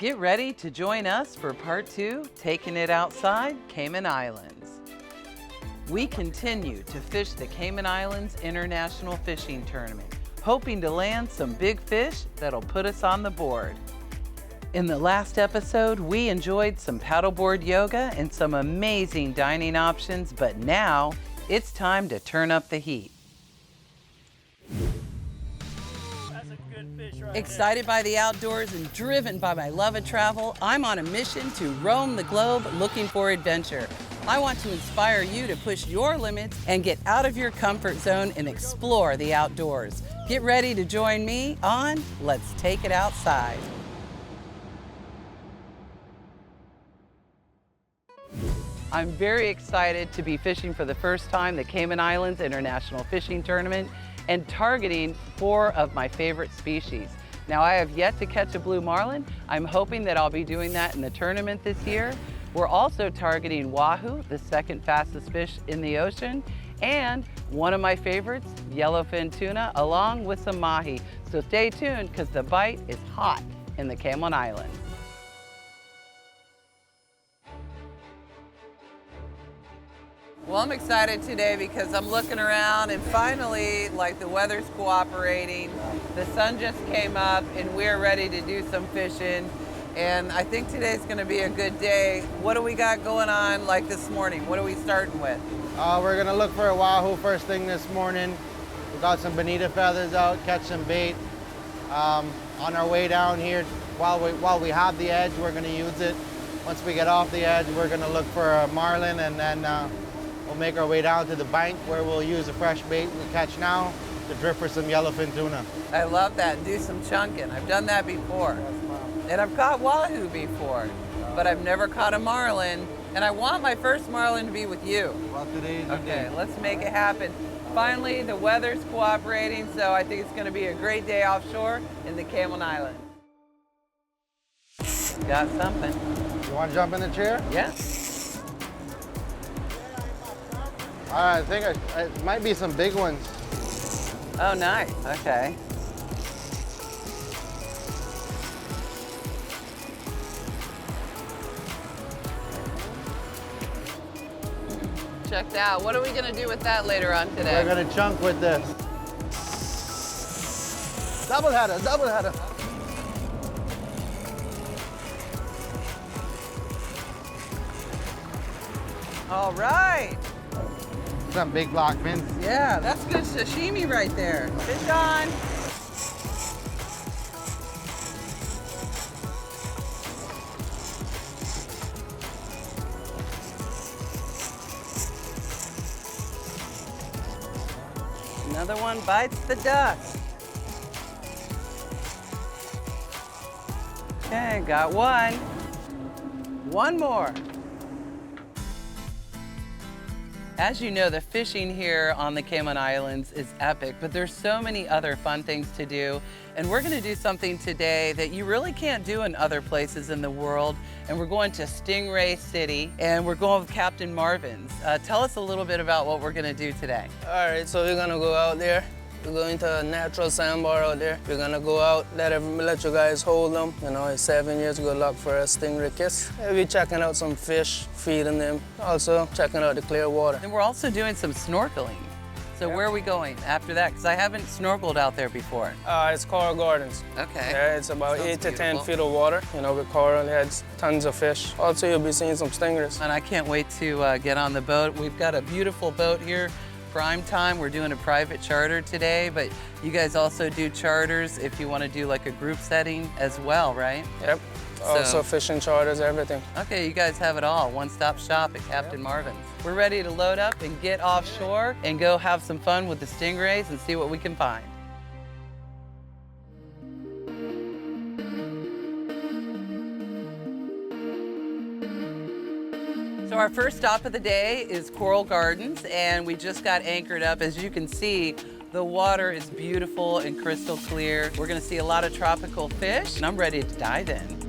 Get ready to join us for part 2, Taking It Outside, Cayman Islands. We continue to fish the Cayman Islands International Fishing Tournament, hoping to land some big fish that'll put us on the board. In the last episode, we enjoyed some paddleboard yoga and some amazing dining options, but now it's time to turn up the heat. Excited by the outdoors and driven by my love of travel, I'm on a mission to roam the globe looking for adventure. I want to inspire you to push your limits and get out of your comfort zone and explore the outdoors. Get ready to join me on Let's Take It Outside. I'm very excited to be fishing for the first time the Cayman Islands International Fishing Tournament and targeting 4 of my favorite species. Now, I have yet to catch a blue marlin. I'm hoping that I'll be doing that in the tournament this year. We're also targeting wahoo, the second fastest fish in the ocean, and one of my favorites, yellowfin tuna, along with some mahi. So stay tuned, because the bite is hot in the Cayman Islands. Well, I'm excited today because I'm looking around and finally, like, the weather's cooperating. The sun just came up and we're ready to do some fishing. And I think today's gonna be a good day. What do we got going on like this morning? What are we starting with? We're gonna look for a wahoo first thing this morning. We got some bonita feathers out, catch some bait. On our way down here, while we have the edge, we're gonna use it. Once we get off the edge, we're gonna look for a marlin, and then we'll make our way down to the bank where we'll use the fresh bait we catch now to drip for some yellowfin tuna. I love that. Do some chunking. I've done that before. And I've caught wahoo before, but I've never caught a marlin. And I want my first marlin to be with you. Well, today's your day. Okay, let's make it happen. Finally, the weather's cooperating, so I think it's going to be a great day offshore in the Cayman Islands. Got something. You want to jump in the chair? Yeah. All right, I think it might be some big ones. Oh, nice. Okay. Checked out. What are we going to do with that later on today? We're going to chunk with this. Double header, double header. All right. Some big block fins. Yeah, that's good sashimi right there. Fish on. Another one bites the dust. Okay, got one. One more. As you know, the fishing here on the Cayman Islands is epic, but there's so many other fun things to do. And we're gonna do something today that you really can't do in other places in the world. And we're going to Stingray City, and we're going with Captain Marvin's. Tell us a little bit about what we're gonna do today. All right, so we're gonna go out there. We're going to a natural sandbar out there. We're gonna go out, let you guys hold them. You know, it's 7 years, good luck for a stingray kiss. We're checking out some fish, feeding them. Also checking out the clear water. And we're also doing some snorkeling. So where are we going after that? Because I haven't snorkeled out there before. It's Coral Gardens. Okay. Yeah, it's about Sounds 8 to 10 beautiful. feet of water. You know, with coral, it's tons of fish. Also, you'll be seeing some stingrays. And I can't wait to get on the boat. We've got a beautiful boat here, prime time. We're doing a private charter today, but you guys also do charters if you want to do like a group setting as well, right? Yep. Also fishing charters, everything. Okay, you guys have it all. One-stop shop at Captain Marvin's. We're ready to load up and get offshore and go have some fun with the stingrays and see what we can find. So our first stop of the day is Coral Gardens, and we just got anchored up. As you can see, the water is beautiful and crystal clear. We're gonna see a lot of tropical fish, and I'm ready to dive in.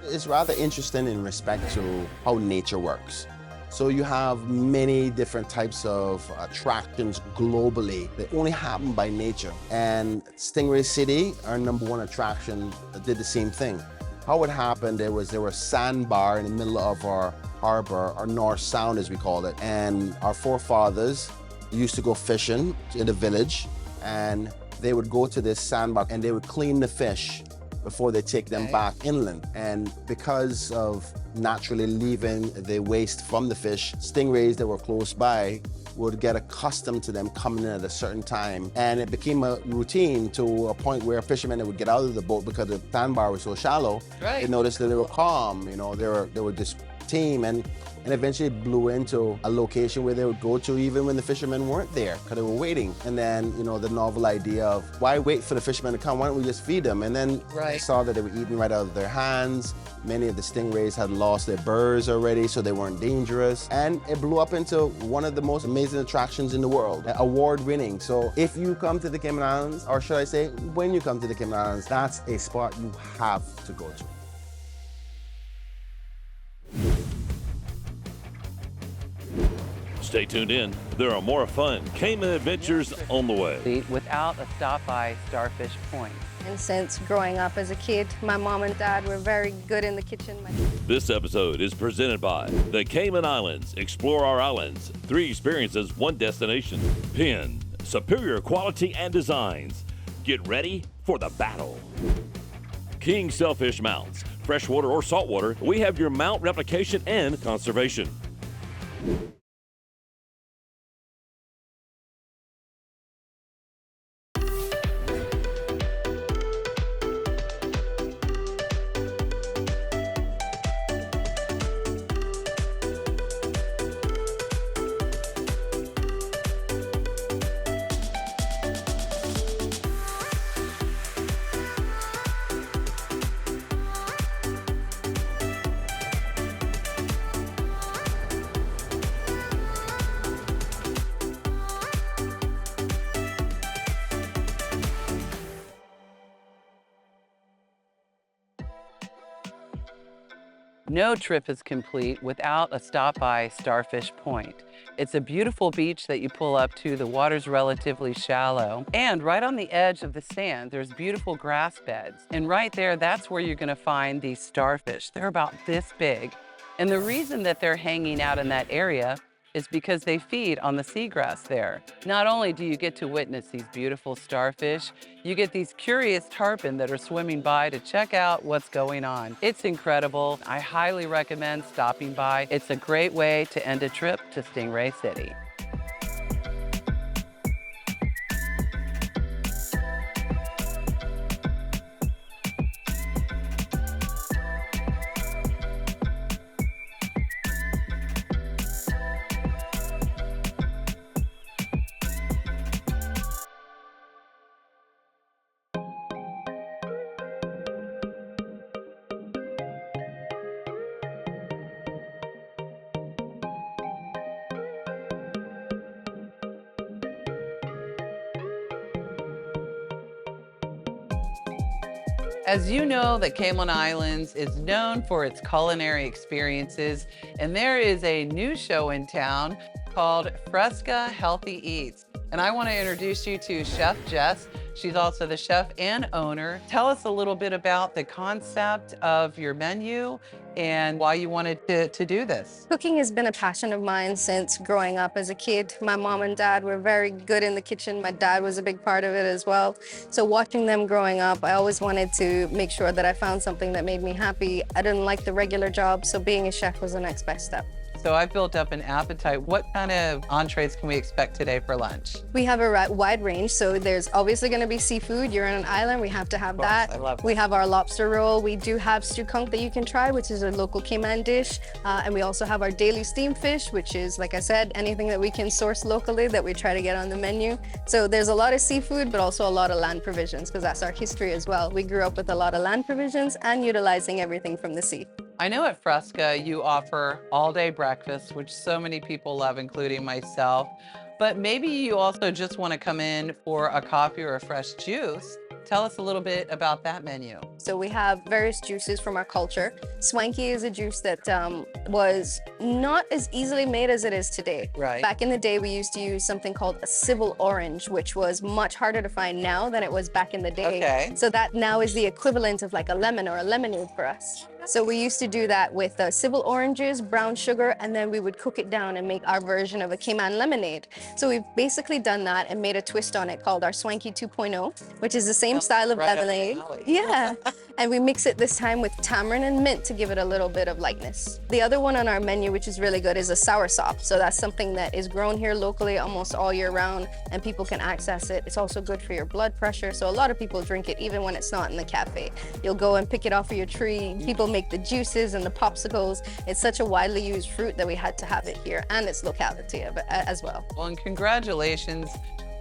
It's rather interesting in respect to how nature works. So you have many different types of attractions globally that only happen by nature. And Stingray City, our #1 attraction, did the same thing. How it happened, there was a sandbar in the middle of our harbor, our North Sound as we called it. And our forefathers used to go fishing in the village, and they would go to this sandbar and they would clean the fish before they take them back inland. And because of naturally leaving the waste from the fish, stingrays that were close by would get accustomed to them coming in at a certain time. And it became a routine to a point where fishermen would get out of the boat because the sandbar was so shallow. Right. They noticed that they were calm, you know, they were this team, and eventually blew into a location where they would go to even when the fishermen weren't there because they were waiting. And then, you know, the novel idea of why wait for the fishermen to come? Why don't we just feed them? And then I saw that they were eating right out of their hands. Many of the stingrays had lost their burrs already, so they weren't dangerous. And it blew up into one of the most amazing attractions in the world, award-winning. So if you come to the Cayman Islands, or should I say, when you come to the Cayman Islands, that's a spot you have to go to. Stay tuned in. There are more fun Cayman adventures on the way. Without a stop by Starfish Point. And since growing up as a kid, my mom and dad were very good in the kitchen. This episode is presented by the Cayman Islands. Explore our islands. 3 experiences, 1 destination. Penn, superior quality and designs. Get ready for the battle. King Sailfish Mounts. Freshwater or saltwater, we have your mount replication and conservation. No trip is complete without a stop by Starfish Point. It's a beautiful beach that you pull up to. The water's relatively shallow. And right on the edge of the sand, there's beautiful grass beds. And right there, that's where you're gonna find these starfish. They're about this big. And the reason that they're hanging out in that area is because they feed on the seagrass there. Not only do you get to witness these beautiful starfish, you get these curious tarpon that are swimming by to check out what's going on. It's incredible. I highly recommend stopping by. It's a great way to end a trip to Stingray City. As you know, the Cayman Islands is known for its culinary experiences, and there is a new show in town called Fresca Healthy Eats. And I want to introduce you to Chef Jess. She's also the chef and owner. Tell us a little bit about the concept of your menu and why you wanted to do this. Cooking has been a passion of mine since growing up as a kid. My mom and dad were very good in the kitchen. My dad was a big part of it as well. So watching them growing up, I always wanted to make sure that I found something that made me happy. I didn't like the regular job, so being a chef was the next best step. So I've built up an appetite. What kind of entrees can we expect today for lunch? We have a wide range, so there's obviously going to be seafood. You're on an island, we have to have that. I love it. We have our lobster roll. We do have stew conch that you can try, which is a local Cayman dish. And we also have our daily steamed fish, which is, like I said, anything that we can source locally that we try to get on the menu. So there's a lot of seafood, but also a lot of land provisions, because that's our history as well. We grew up with a lot of land provisions and utilizing everything from the sea. I know at Fresca you offer all-day breakfast, which so many people love, including myself. But maybe you also just want to come in for a coffee or a fresh juice. Tell us a little bit about that menu. So we have various juices from our culture. Swanky is a juice that was not as easily made as it is today. Right. Back in the day, we used to use something called a civil orange, which was much harder to find now than it was back in the day. Okay. So that now is the equivalent of like a lemon or a lemonade for us. So we used to do that with civil oranges, brown sugar, and then we would cook it down and make our version of a Cayman lemonade. So we've basically done that and made a twist on it called our Swanky 2.0, which is the same style of right up lemonade. your alley. Yeah. And we mix it this time with tamarind and mint to give it a little bit of lightness. The other one on our menu, which is really good, is a soursop. So that's something that is grown here locally almost all year round, and people can access it. It's also good for your blood pressure. So a lot of people drink it even when it's not in the cafe. You'll go and pick it off of your tree. People make the juices and the popsicles. It's such a widely used fruit that we had to have it here, and its locality as well. Well, and congratulations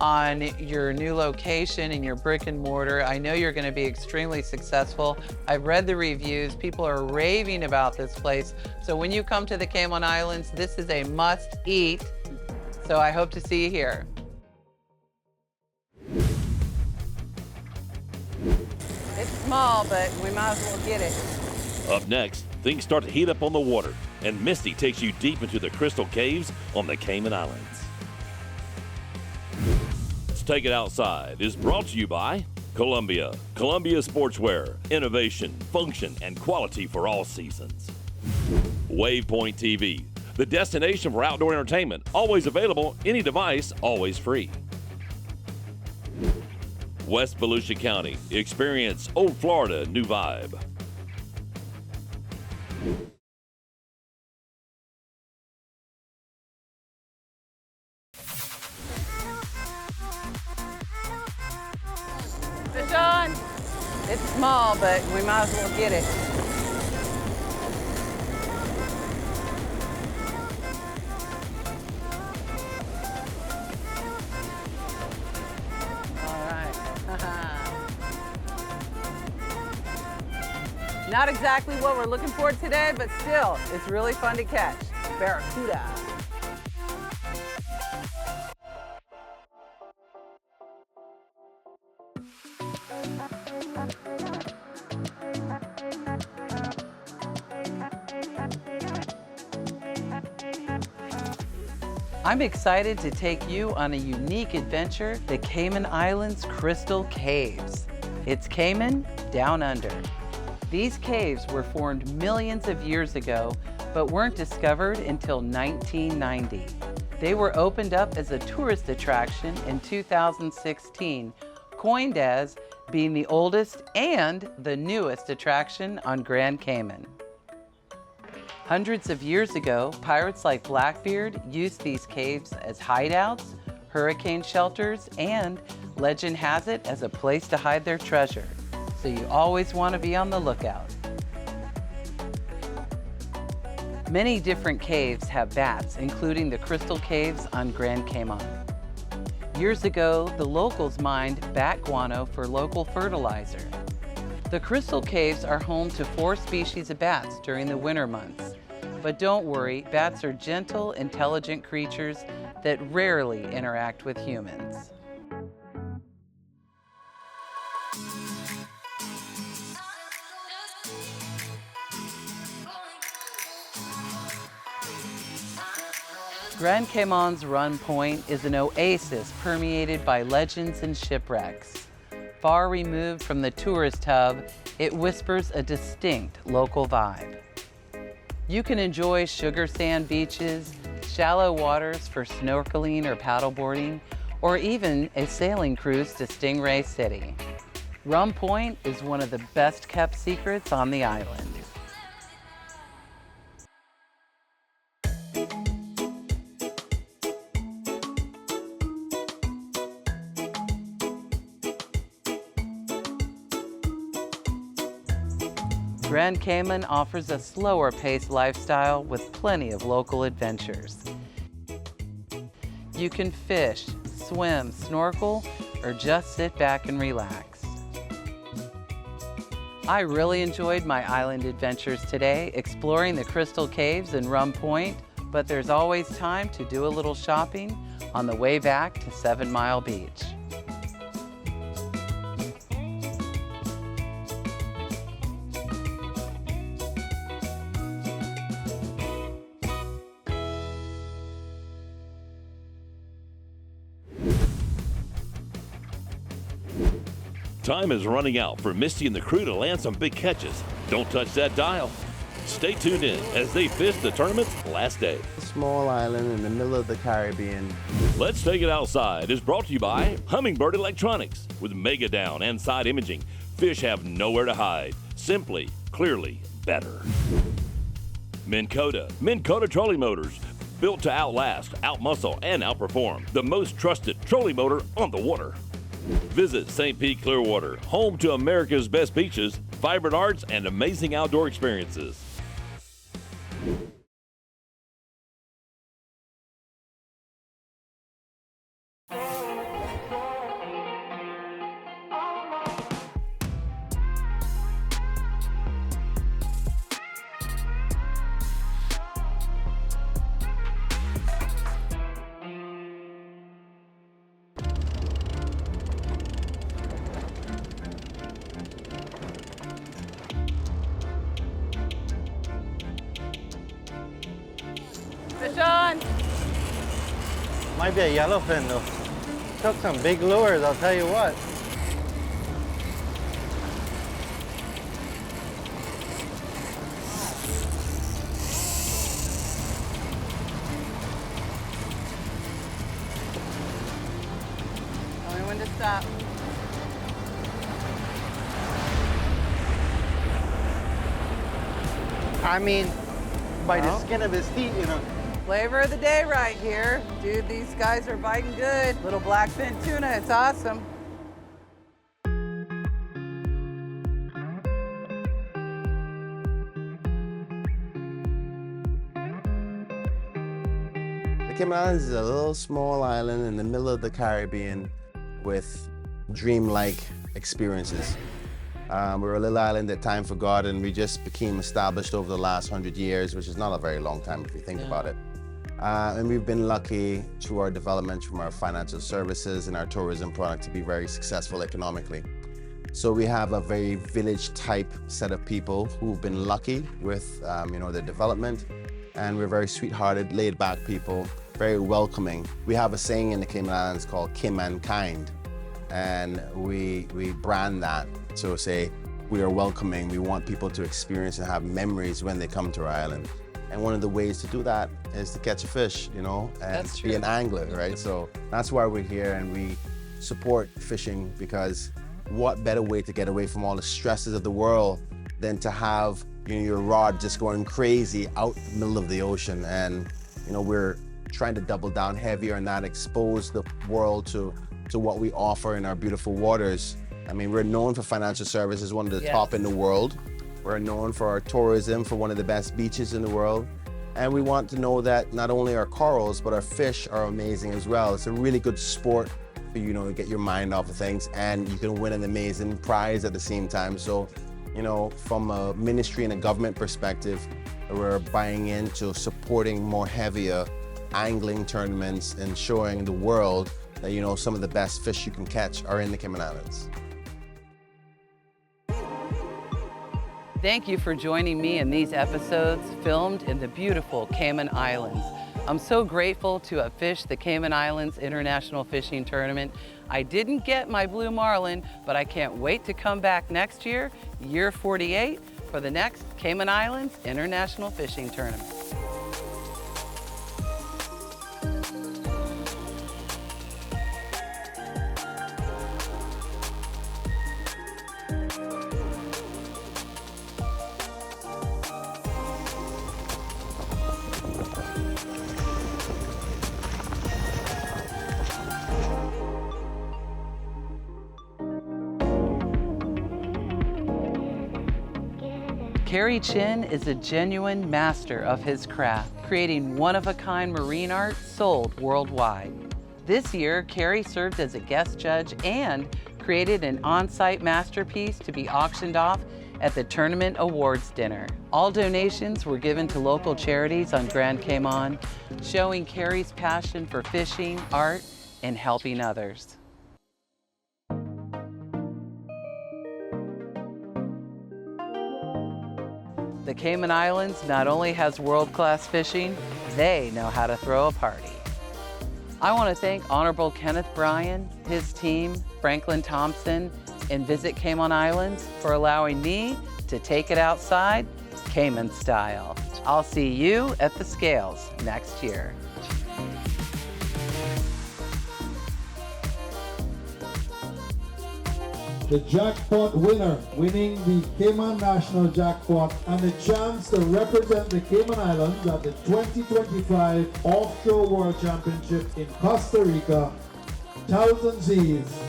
on your new location and your brick and mortar. I know you're going to be extremely successful. I've read the reviews. People are raving about this place. So when you come to the Cayman Islands, this is a must eat. So I hope to see you here. It's small, but we might as well get it. Up next, things start to heat up on the water, and Misty takes you deep into the Crystal Caves on the Cayman Islands. Let's Take It Outside is brought to you by Columbia. Columbia Sportswear, innovation, function, and quality for all seasons. Wavepoint TV, the destination for outdoor entertainment, always available, any device, always free. West Volusia County, experience Old Florida new vibe. Fish on. It's small, but we might as well get it. All right. Not exactly what we're looking for today, but still, it's really fun to catch. Barracuda. I'm excited to take you on a unique adventure, the Cayman Islands Crystal Caves. It's Cayman down under. These caves were formed millions of years ago, but weren't discovered until 1990. They were opened up as a tourist attraction in 2016, coined as being the oldest and the newest attraction on Grand Cayman. Hundreds of years ago, pirates like Blackbeard used these caves as hideouts, hurricane shelters, and legend has it as a place to hide their treasure. So you always want to be on the lookout. Many different caves have bats, including the Crystal Caves on Grand Cayman. Years ago, the locals mined bat guano for local fertilizer. The Crystal Caves are home to 4 species of bats during the winter months. But don't worry, bats are gentle, intelligent creatures that rarely interact with humans. Grand Cayman's Run Point is an oasis permeated by legends and shipwrecks. Far removed from the tourist hub, it whispers a distinct local vibe. You can enjoy sugar sand beaches, shallow waters for snorkeling or paddleboarding, or even a sailing cruise to Stingray City. Rum Point is one of the best kept secrets on the island. Grand Cayman offers a slower paced lifestyle with plenty of local adventures. You can fish, swim, snorkel, or just sit back and relax. I really enjoyed my island adventures today, exploring the Crystal Caves and Rum Point, but there's always time to do a little shopping on the way back to 7 Mile Beach. Time is running out for Misty and the crew to land some big catches. Don't touch that dial. Stay tuned in as they fish the tournament's last day. A small island in the middle of the Caribbean. Let's Take It Outside is brought to you by Hummingbird Electronics. With Mega Down and side imaging, fish have nowhere to hide. Simply, clearly better. Minn Kota trolling motors. Built to outlast, outmuscle, and outperform. The most trusted trolling motor on the water. Visit St. Pete Clearwater, home to America's best beaches, vibrant arts, and amazing outdoor experiences. Fish on! Might be a yellowfin though. Took some big lures, I'll tell you what. Tell me when to stop. I mean, by the skin of his teeth, you know. Flavor of the day right here. Dude, these guys are biting good. Little blackfin tuna, it's awesome. The Cayman Islands is a little small island in the middle of the Caribbean with dreamlike experiences. We're a little island that time forgot, and we just became established over the last 100 years, which is not a very long time if you think about it. And we've been lucky through our development from our financial services and our tourism product to be very successful economically. So we have a very village type set of people who've been lucky with their development, and we're very sweethearted, laid back people, very welcoming. We have a saying in the Cayman Islands called Cayman kind, and we brand that to say we are welcoming. We want people to experience and have memories when they come to our island. And one of the ways to do that is to catch a fish, and That's be true. an angler, right? So that's why we're here, and we support fishing, because what better way to get away from all the stresses of the world than to have your rod just going crazy out in the middle of the ocean. And we're trying to double down heavier on that, expose the world to what we offer in our beautiful waters. I mean, we're known for financial services, one of the top in the world. We're known for our tourism, for one of the best beaches in the world. And we want to know that not only our corals, but our fish are amazing as well. It's a really good sport for to get your mind off of things, and you can win an amazing prize at the same time. So, from a ministry and a government perspective, we're buying into supporting more heavier angling tournaments and showing the world that, some of the best fish you can catch are in the Cayman Islands. Thank you for joining me in these episodes filmed in the beautiful Cayman Islands. I'm so grateful to have fished the Cayman Islands International Fishing Tournament. I didn't get my blue marlin, but I can't wait to come back next year, year 48, for the next Cayman Islands International Fishing Tournament. Kerry Chin is a genuine master of his craft, creating one-of-a-kind marine art sold worldwide. This year, Kerry served as a guest judge and created an on-site masterpiece to be auctioned off at the tournament awards dinner. All donations were given to local charities on Grand Cayman, showing Kerry's passion for fishing, art, and helping others. The Cayman Islands not only has world-class fishing, they know how to throw a party. I want to thank Honorable Kenneth Bryan, his team, Franklin Thompson, and visit Cayman Islands for allowing me to take it outside Cayman style. I'll see you at the scales next year. The jackpot winner, winning the Cayman National Jackpot and the chance to represent the Cayman Islands at the 2025 Offshore World Championship in Costa Rica, Thousand Seas,